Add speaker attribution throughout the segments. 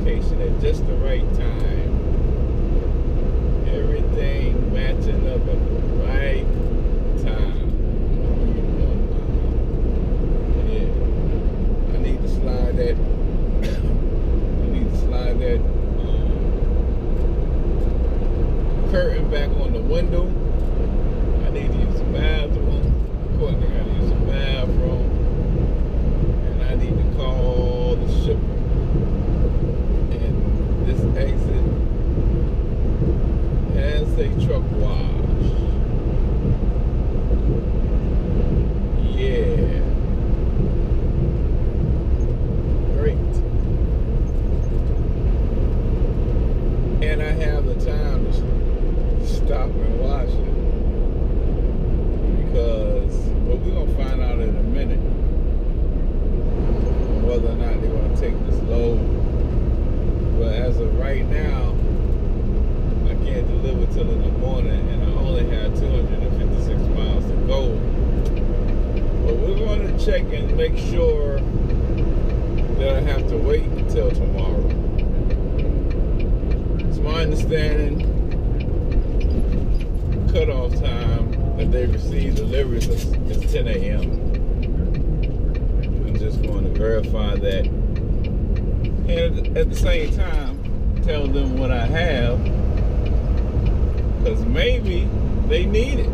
Speaker 1: location at just the right time. Everything matching up at the right time. Yeah. I need to slide that. Curtain back on the window. I need to use the bathroom. Courtney got to use the bathroom. And I need to call the shipper. And this exit has a truck wash. Yeah. Great. And I have the time to stop and wash it, because well, we're gonna find out in a minute whether or not they're gonna take this load. But as of right now, I can't deliver till in the morning, and I only have 256 miles to go. But we're going to check and make sure that I have to wait until tomorrow. It's my understanding cutoff time that they receive deliveries is 10 a.m. I'm just going to verify that, and at the same time tell them what I have, because maybe they need it.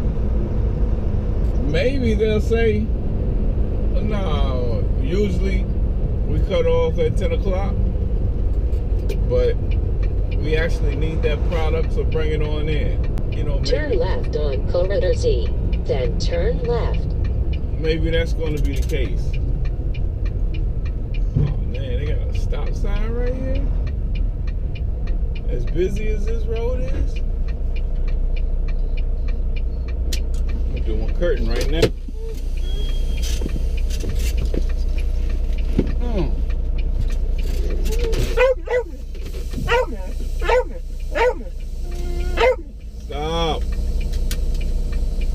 Speaker 1: Maybe they'll say, no, usually we cut off at 10 o'clock, but we actually need that product, so bring it on in. You know, maybe,
Speaker 2: turn left on Corridor Z, then turn left.
Speaker 1: Maybe that's going to be the case. Oh man, they got a stop sign right here. As busy as this road is. I'm doing my curtain right now. Stop.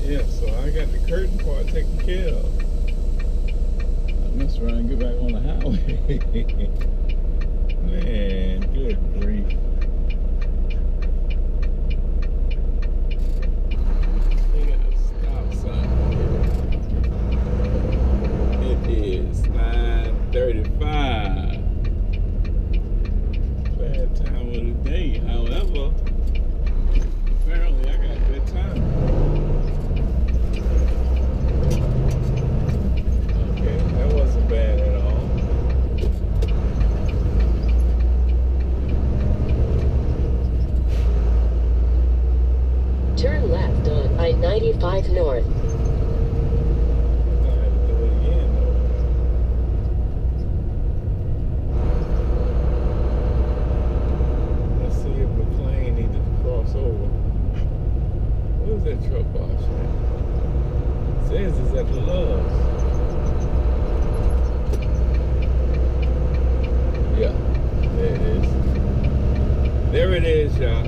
Speaker 1: Yeah, so I got the curtain part taken care of. I mess around and get back on the highway. Man, good grief. They got a stop sign here. It is 9:35. Bad time of the day, however. Apparently, I got good time. Okay, that wasn't bad at all.
Speaker 2: Turn left on I-95 North.
Speaker 1: I'm gonna have to do it again, though. Let's see if McLean needed to cross over. Where's that truck wash at? It says it's at the Loves. Yeah, there it is. There it is, y'all.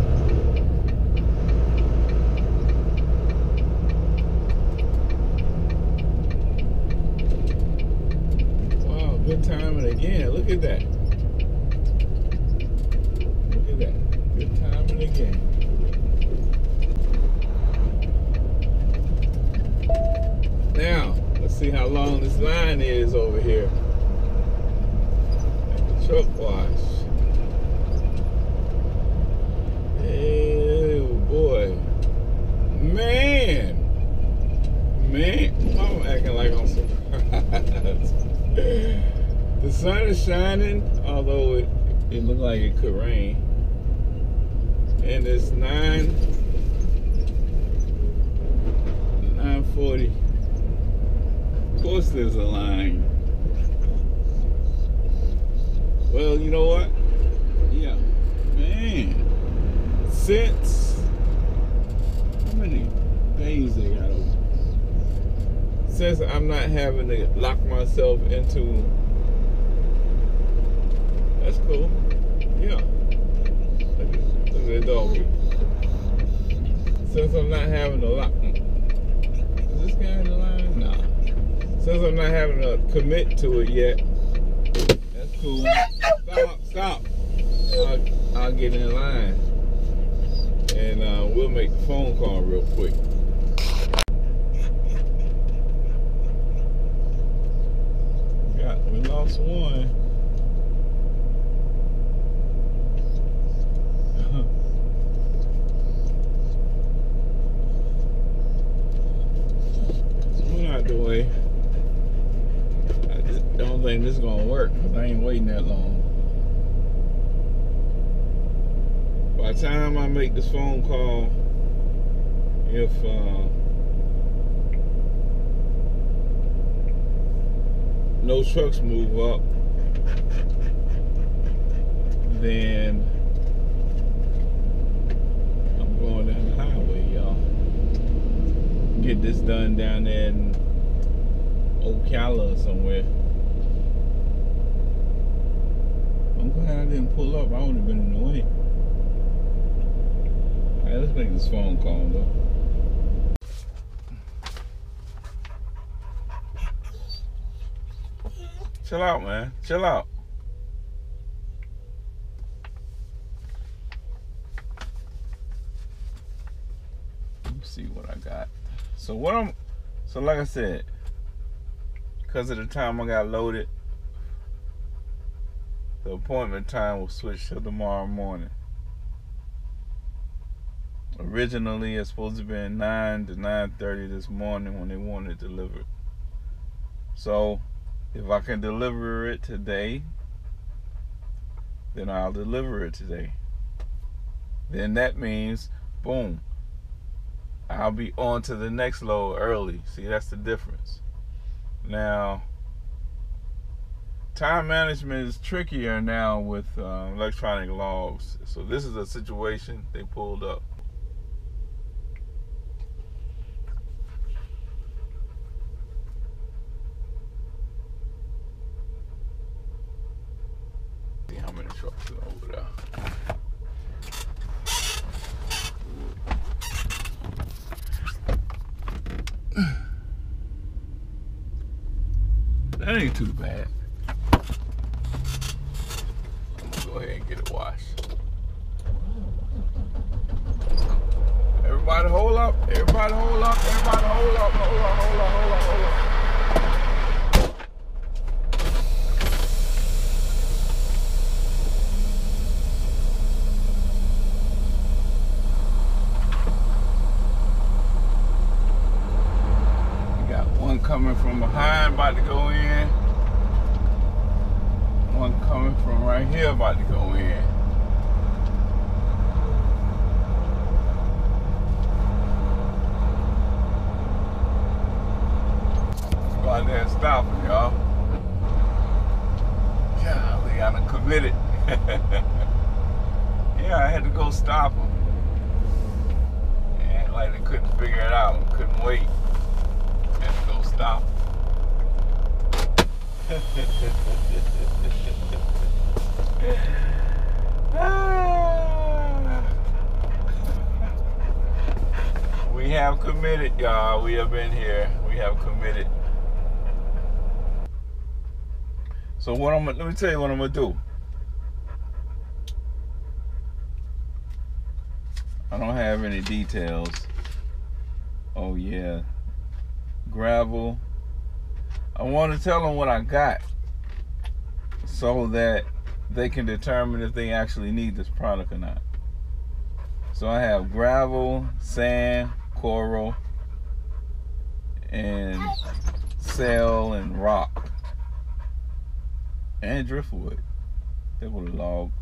Speaker 1: Wow, good timing again. Look at that. Look at that. Good timing again. Now, let's see how long this line is over here at the truck wash. Oh boy. Man. I'm acting like I'm surprised. The sun is shining, although it looked like it could rain. And it's 9:40. Of course there's a line. Well, you know what? Yeah. Man. Since how many days they got open? Since I'm not having to lock myself into, that's cool. Yeah. Look at that doggy. Since I'm not having to lock, is this guy in the line? Nah. Since I'm not having to commit to it yet, that's cool. Stop. I'll get in line and we'll make the phone call real quick. We lost one. Out the way. I just don't think this is gonna work because I ain't waiting that long. By the time I make this phone call, if no trucks move up, then I'm going down the highway, y'all. Get this done down there in Ocala or somewhere. I'm glad I didn't pull up. I would have been in the way. Alright, let's make this phone call though. Chill out, man. Chill out. Let me see what I got. So like I said, because of the time I got loaded, the appointment time will switch to tomorrow morning. Originally, it's supposed to be 9 to 9:30 this morning when they wanted it delivered. So, if I can deliver it today, then I'll deliver it today. Then that means, boom, I'll be on to the next load early. See, that's the difference. Now, time management is trickier now with electronic logs. So this is a situation they pulled up. See how many trucks are over there. That ain't too bad. I'm gonna go ahead and get it washed. Everybody hold up. Everybody hold up. Everybody hold up. Hold up, hold up, hold up, hold up. Coming from behind, about to go in. One coming from right here, about to go in. Go out there and stop him, y'all. Golly, I done committed. Yeah, I had to go stop him. And like they couldn't figure it out and couldn't wait. Had to go stop. We have committed, y'all. We have been here. We have committed. So let me tell you what I'm gonna do. I don't have any details. Oh yeah. Gravel. I want to tell them what I got so that they can determine if they actually need this product or not. So I have gravel, sand, coral, and shell and rock, and driftwood. They were logs.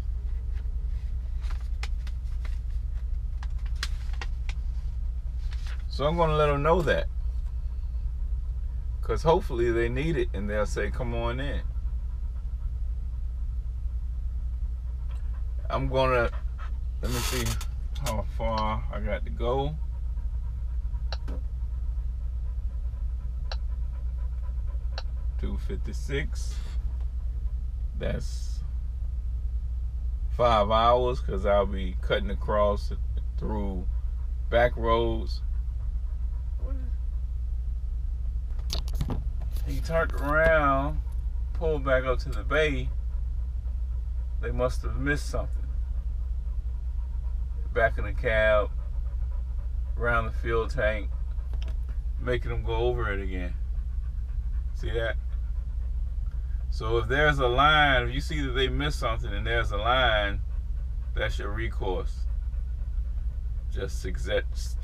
Speaker 1: So I'm going to let them know that. Because hopefully they need it and they'll say, come on in. I'm gonna, let me see how far I got to go. $2.56. That's 5 hours because I'll be cutting across through back roads. He turned around, pulled back up to the bay. They must have missed something. back in the cab, around the fuel tank, making them go over it again. See that? So if there's a line, if you see that they missed something and there's a line, that's your recourse. Just suggest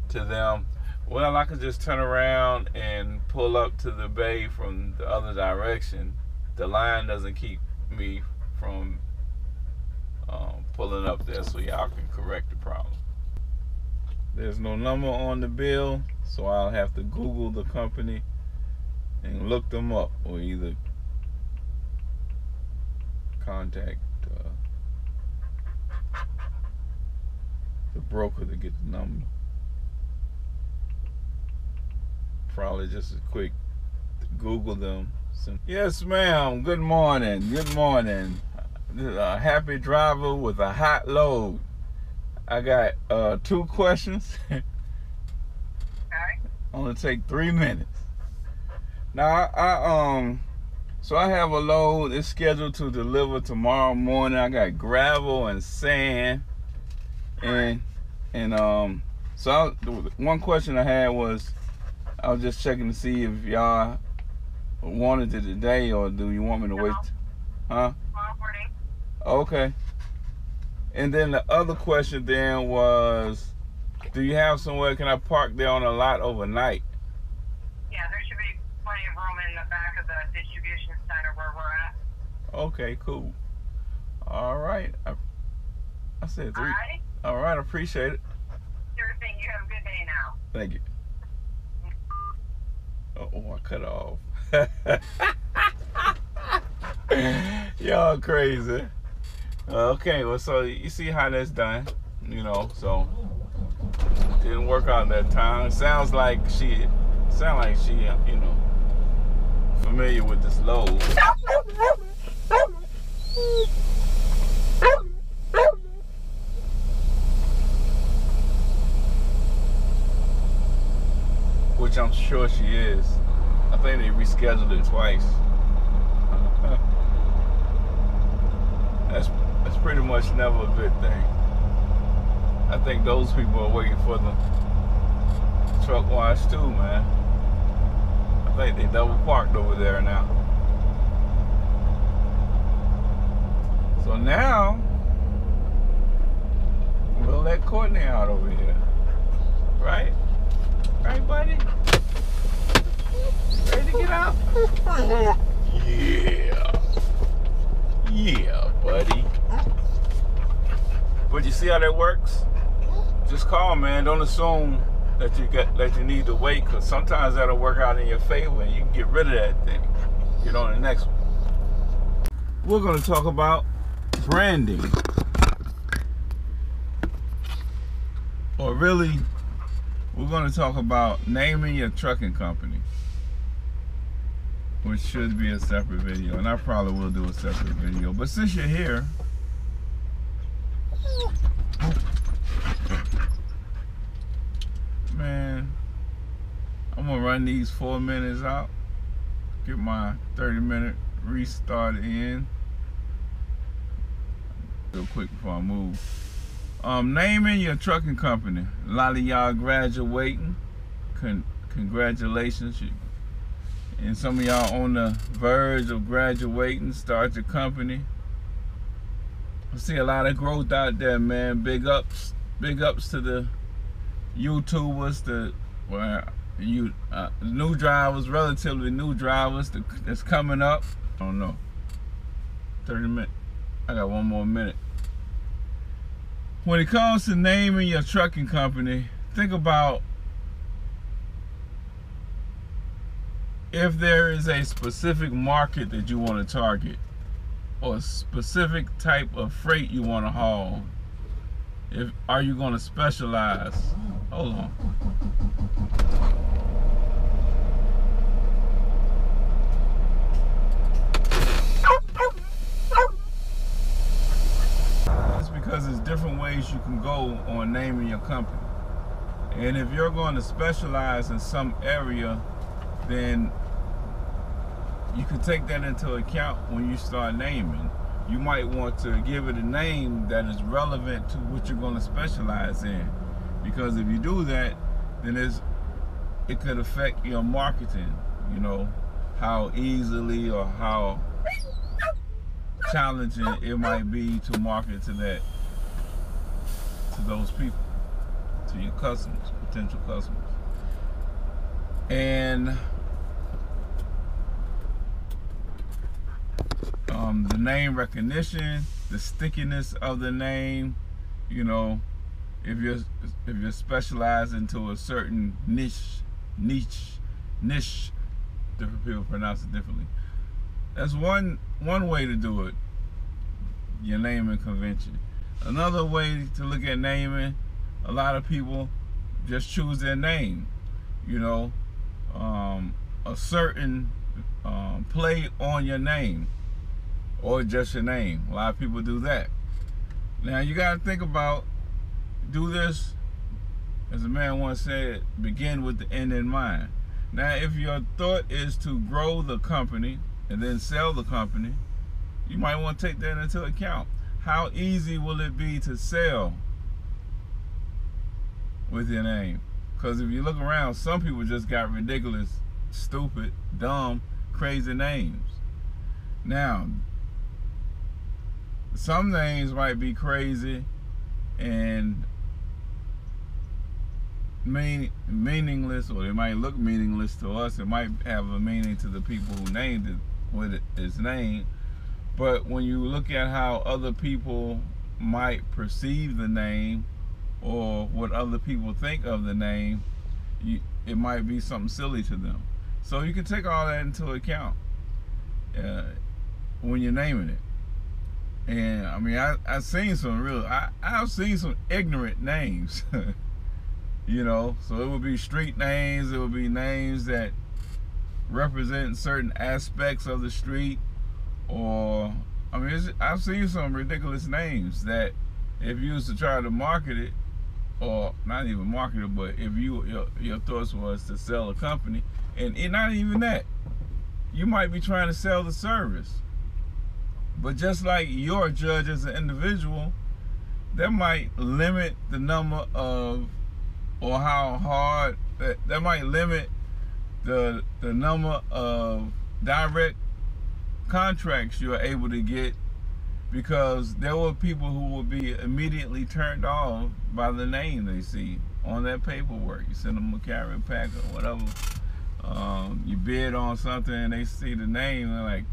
Speaker 1: to them, well, I can just turn around and pull up to the bay from the other direction. The line doesn't keep me from pulling up there, so y'all can correct the problem. There's no number on the bill, so I'll have to Google the company and look them up, or either contact the broker to get the number. Probably just as quick to Google them. Yes, ma'am. Good morning. Good morning. A happy driver with a hot load. I got 2 questions. Okay. Only take 3 minutes. Now, so I have a load. It's scheduled to deliver tomorrow morning. I got gravel and sand, so one question I had was, I was just checking to see if y'all wanted it today, or do you want me to wait? Huh? Tomorrow morning. Okay. And then the other question then was, do you have somewhere, can I park there on a lot overnight?
Speaker 3: Yeah, there should be plenty of room in the back of the distribution center where we're at.
Speaker 1: Okay, cool. All right. I said 3. All right, I appreciate it.
Speaker 3: Sure thing. You have a good day now.
Speaker 1: Thank you. Oh, I cut off. Y'all crazy. Okay, well, so you see how that's done, you know, so didn't work out that time. It sounds like she, you know, familiar with this load. Which I'm sure she is. I think they rescheduled it twice. That's pretty much never a good thing. I think those people are waiting for the truck wash too, man. I think they double parked over there now. So now we'll let Courtney out over here. Right? Right, buddy? Ready to get out? Yeah. Yeah, buddy. But you see how that works? Just call, man. Don't assume that you need to wait, because sometimes that'll work out in your favor and you can get rid of that thing. Get on the next one. We're going to talk about branding. Or really, we're going to talk about naming your trucking company, which should be a separate video, and I probably will do a separate video. But since you're here, man, I'm gonna run these 4 minutes out, get my 30-minute restart in real quick before I move. Naming your trucking company. A lot of y'all graduating. Congratulations. And some of y'all on the verge of graduating, start your company. I see a lot of growth out there, man. Big ups to the YouTubers, the new drivers, relatively new drivers that's coming up. I don't know. 30 minutes. I got 1 more minute. When it comes to naming your trucking company, think about if there is a specific market that you want to target, or a specific type of freight you want to haul. Are you going to specialize? Hold on. That's because there's different ways you can go on naming your company. And if you're going to specialize in some area, then you can take that into account when you start naming. you might want to give it a name that is relevant to what you're going to specialize in. Because if you do that, then it could affect your marketing, you know, how easily or how challenging it might be to market to those people, to your customers, potential customers. And the name recognition, the stickiness of the name, you know, if you're specialized into a certain niche, different people pronounce it differently. That's one way to do it, your naming convention. Another way to look at naming, a lot of people just choose their name, you know, a certain play on your name, or just your name. A lot of people do that. Now you got to think about, do this, as a man once said, begin with the end in mind. Now if your thought is to grow the company and then sell the company, you might want to take that into account. How easy will it be to sell with your name? Because if you look around, some people just got ridiculous, stupid, dumb, crazy names. Now, some names might be crazy and meaningless, or they might look meaningless to us. It might have a meaning to the people who named it with its name. But when you look at how other people might perceive the name, or what other people think of the name, it might be something silly to them. So you can take all that into account when you're naming it. And I mean, I've seen some I've seen some ignorant names, you know. So it would be street names, it would be names that represent certain aspects of the street, or I mean, I've seen some ridiculous names that if you was to try to market it, or not even market it, but if your thoughts was to sell a company, and not even that, you might be trying to sell the service. But just like you're a judge as an individual, that might limit the number of, or how hard, that might limit the number of direct contracts you're able to get, because there were people who will be immediately turned off by the name they see on that paperwork. You send them a carrier pack or whatever. You bid on something and they see the name and they're like,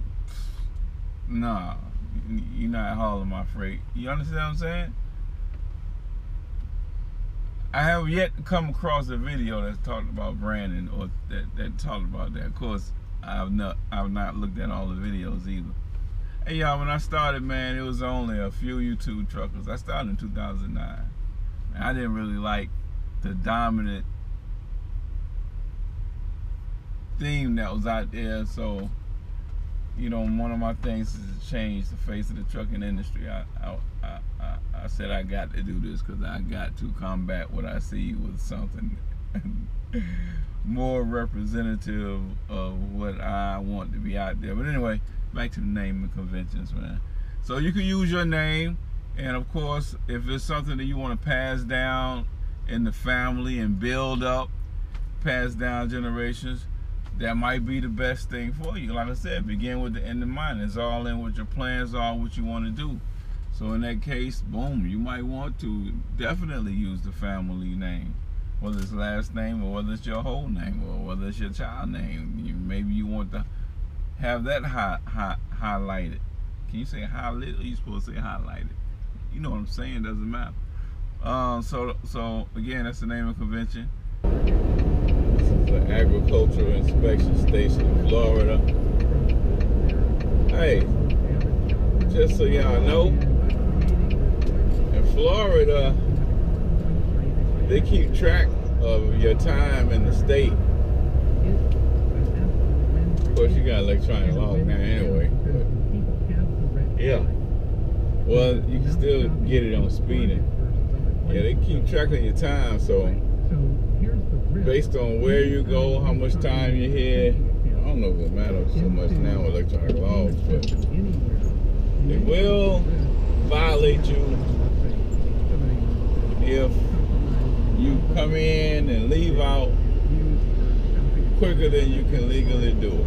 Speaker 1: nah, you're not hauling my freight. You understand what I'm saying? I have yet to come across a video that's talked about branding, or that talked about that. Of course, I've not looked at all the videos either. Hey y'all, when I started, man, it was only a few YouTube truckers. I started in 2009. And I didn't really like the dominant theme that was out there, so you know, one of my things is to change the face of the trucking industry. I said I got to do this because I got to combat what I see with something more representative of what I want to be out there. But anyway, back to the naming conventions, man. So you can use your name, and of course, if it's something that you want to pass down in the family and build up, pass down generations, that might be the best thing for you. Like I said, begin with the end in mind. It's all in what your plans are, what you want to do. So in that case, boom, you might want to definitely use the family name, whether it's last name or whether it's your whole name or whether it's your child name. Maybe you want to have that highlighted. Can you say highlighted, or you supposed to say highlighted? You know what I'm saying, it doesn't matter. So again, that's the name of the convention. This is the Agricultural Inspection Station in Florida. Hey, just so y'all know, in Florida, they keep track of your time in the state. Of course, you got electronic log now anyway. But yeah. Well, you can still get it on speeding. Yeah, they keep track of your time, so based on where you go, how much time you're here, I don't know if it matters so much now with electronic logs, but It will violate you if you come in and leave out quicker than you can legally do it.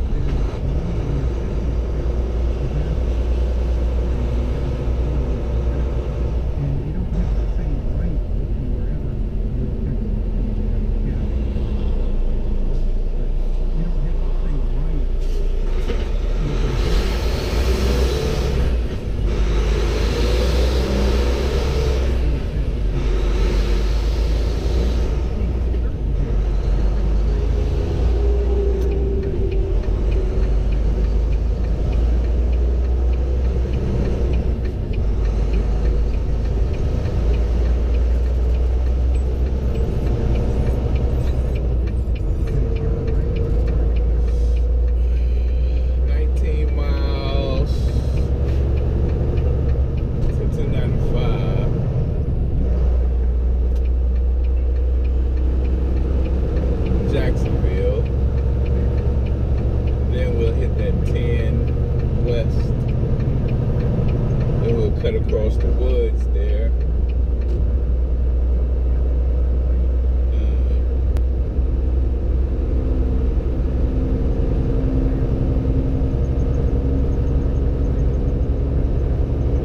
Speaker 1: Cut across the woods there.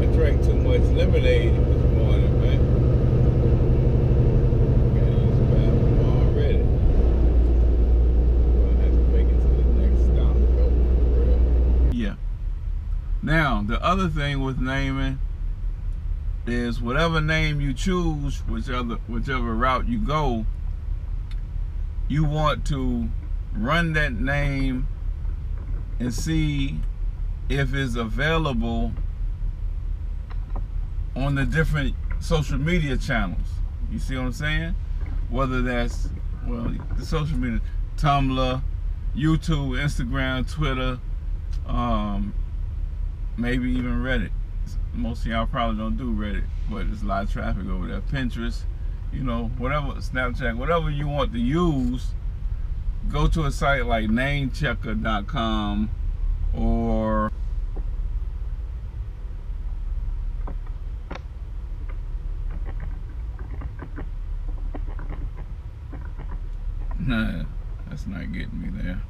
Speaker 1: I drank too much lemonade this morning, man. Gotta use the bathroom already. Gonna have to make it to the next stop to go for real. Yeah. Now, the other thing with naming is whatever name you choose, whichever route you go, you want to run that name and see if it's available on the different social media channels. You see what I'm saying? Whether that's, well, the social media, Tumblr, YouTube, Instagram, Twitter, maybe even Reddit. Most of y'all probably don't do Reddit, but there's a lot of traffic over there. Pinterest, you know, whatever, Snapchat, whatever you want to use, go to a site like namechecker.com or nah, that's not getting me there.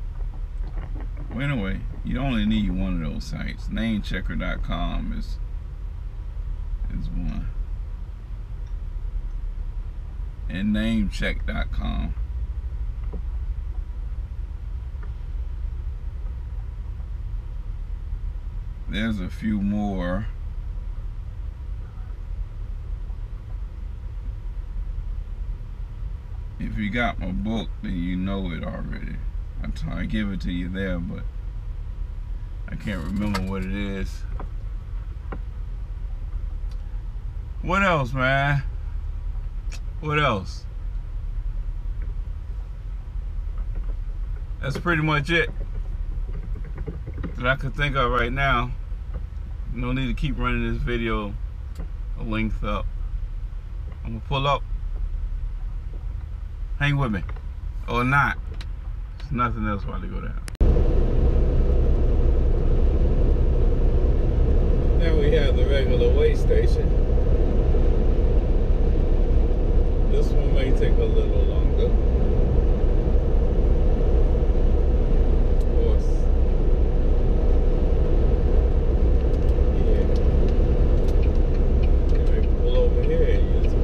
Speaker 1: Well, anyway, you only need one of those sites. Namechecker.com is one, and namecheck.com. There's a few more. If you got my book, then you know it already. I'm trying to give it to you there, but I can't remember what it is. What else, man? What else? That's pretty much it that I could think of right now. No need to keep running this video a length up. I'm gonna pull up. Hang with me. Or not. There's nothing else while they go down. Now we have the regular way station. This one may take a little longer. Of course. Yeah. You may pull over here and use the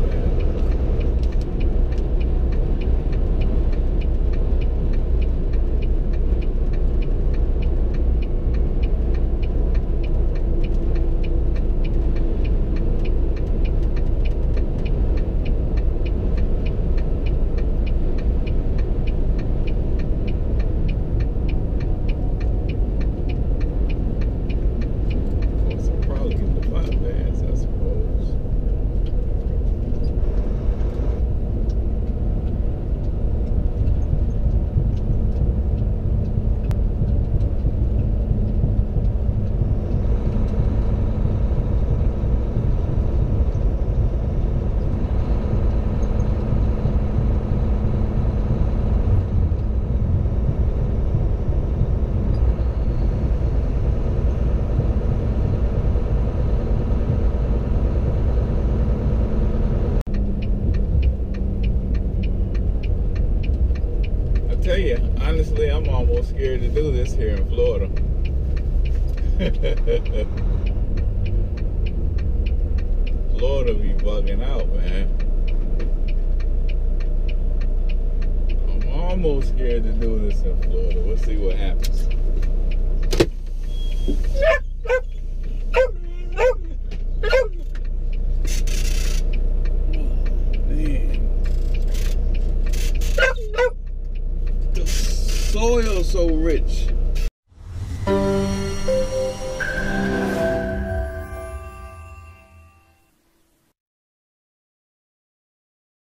Speaker 1: tell you, honestly, I'm almost scared to do this here in Florida. Florida be bugging out, man. I'm almost scared to do this in Florida. We'll see what happens. Soil so rich.